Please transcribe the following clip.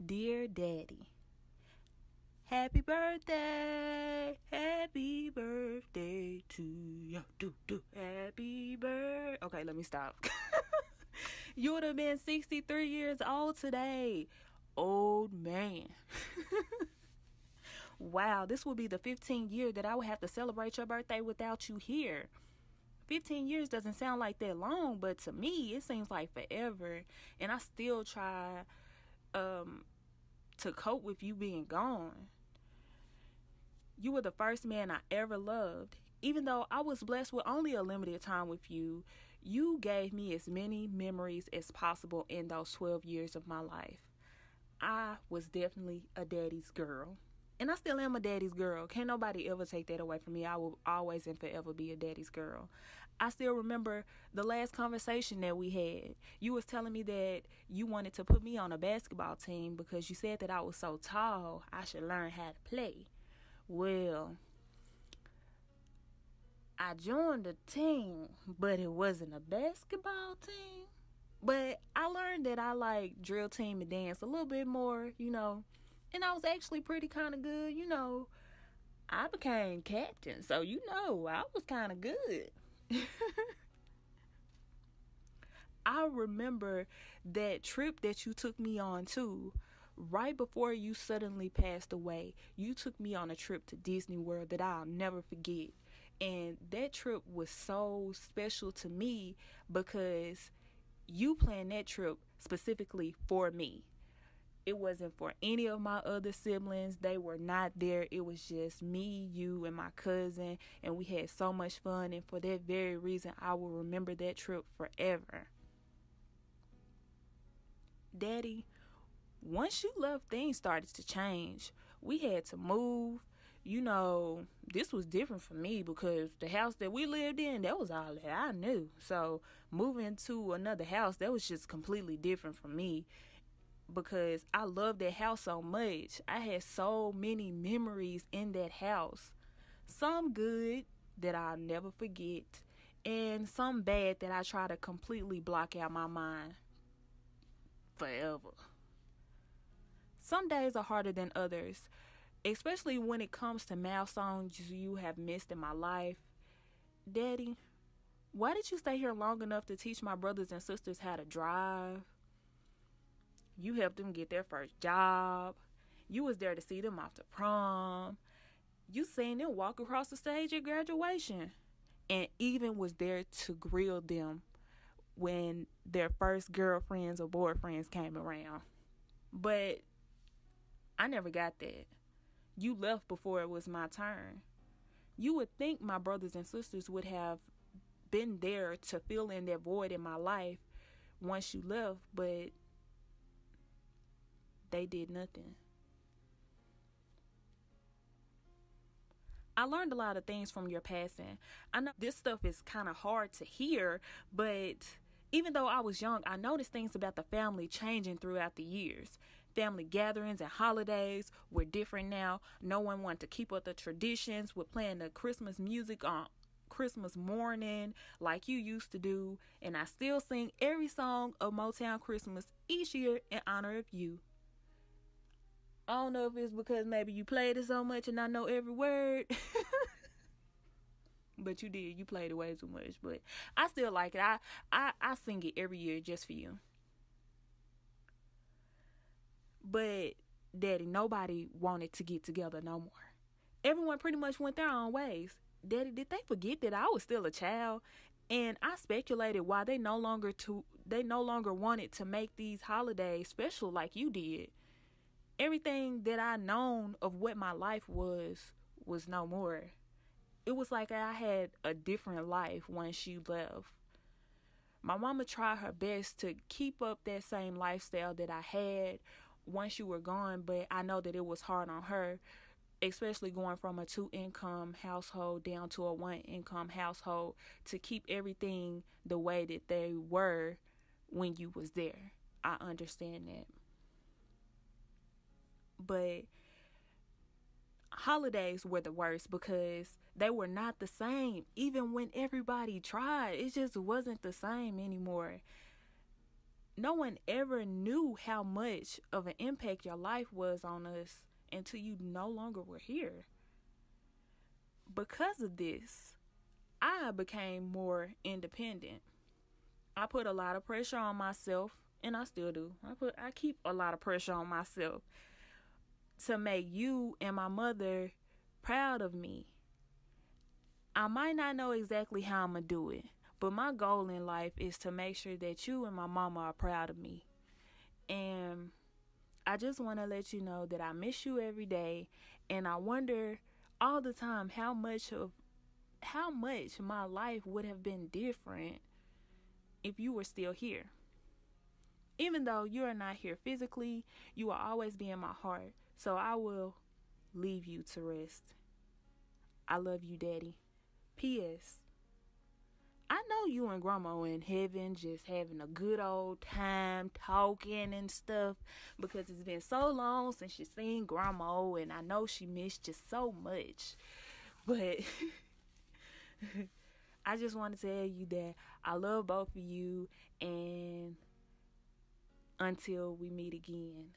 Dear Daddy, happy birthday to you. Happy birthday. Okay, let me stop. You would have been 63 years old today. Old man. Wow, this will be the 15th year that I would have to celebrate your birthday without you here. 15 years doesn't sound like that long, but to me, it seems like forever. And I still try to cope with you being gone. You were the first man I ever loved. Even though I was blessed with only a limited time with you, you gave me as many memories as possible in those 12 years of my life. I was definitely a daddy's girl. And I still am a daddy's girl. Can't nobody ever take that away from me. I will always and forever be a daddy's girl. I still remember the last conversation that we had. You was telling me that you wanted to put me on a basketball team because you said that I was so tall, I should learn how to play. Well, I joined a team, but it wasn't a basketball team. But I learned that I like drill team and dance a little bit more, and I was actually pretty kind of good, I became captain, so I was kind of good. I remember that trip that you took me on too. Right before you suddenly passed away, you took me on a trip to Disney World that I'll never forget. And that trip was so special to me because you planned that trip specifically for me. It wasn't for any of my other siblings. They were not there. It was just me, you, and my cousin. And we had so much fun. And for that very reason, I will remember that trip forever. Daddy, once you left, things started to change. We had to move. This was different for me because the house that we lived in, that was all that I knew. So moving to another house, that was just completely different for me because I loved that house so much. I had so many memories in that house. Some good that I'll never forget, and some bad that I try to completely block out my mind forever. Some days are harder than others, especially when it comes to milestones you have missed in my life. Daddy, why did you stay here long enough to teach my brothers and sisters how to drive? You helped them get their first job. You was there to see them off to prom. You seen them walk across the stage at graduation. And even was there to grill them when their first girlfriends or boyfriends came around. But I never got that. You left before it was my turn. You would think my brothers and sisters would have been there to fill in that void in my life once you left, but they did nothing. I learned a lot of things from your passing. I know this stuff is kind of hard to hear, but even though I was young, I noticed things about the family changing throughout the years. Family gatherings and holidays were different now. No one wanted to keep up the traditions with playing the Christmas music on Christmas morning like you used to do. And I still sing every song of Motown Christmas each year in honor of you. I don't know if it's because maybe you played it so much and I know every word. But you did. You played it way too much. But I still like it. I sing it every year just for you. But Daddy, nobody wanted to get together no more. Everyone pretty much went their own ways. Daddy, did they forget that I was still a child? And I speculated why they no longer wanted to make these holidays special like you did. Everything that I known of what my life was no more. It was like I had a different life once you left. My mama tried her best to keep up that same lifestyle that I had once you were gone, but I know that it was hard on her, especially going from a 2-income household down to a 1-income household to keep everything the way that they were when you was there. I understand that. But holidays were the worst because they were not the same. Even when everybody tried, it just wasn't the same anymore. no one ever knew how much of an impact your life was on us until you no longer were here. Because of this, I became more independent. I put a lot of pressure on myself, and I still do. I keep a lot of pressure on myself to make you and my mother proud of me. I might not know exactly how I'm going to do it, but my goal in life is to make sure that you and my mama are proud of me. And I just want to let you know that I miss you every day, and I wonder all the time how much my life would have been different if you were still here. Even though you are not here physically, you will always be in my heart. So I will leave you to rest. I love you, Daddy. P.S. I know you and Grandma in heaven just having a good old time talking and stuff, because it's been so long since she's seen Grandma, and I know she missed you so much. But I just want to tell you that I love both of you, and until we meet again.